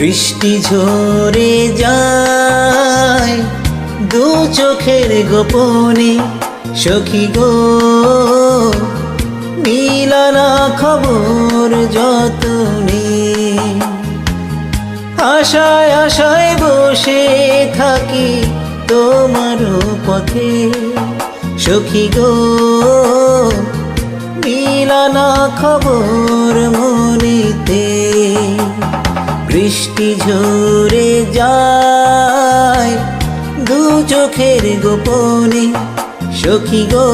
বৃষ্টি ঝরে যায় দু চোখের গোপনে, সখী গো মিলানা খবর যতনে। আশায় আশায় বসে থাকি তোমার পথে, সখী গো মিলানা খবর মনেতে। বৃষ্টি ঝরে যায় দু চোখের গোপনে, সখী গো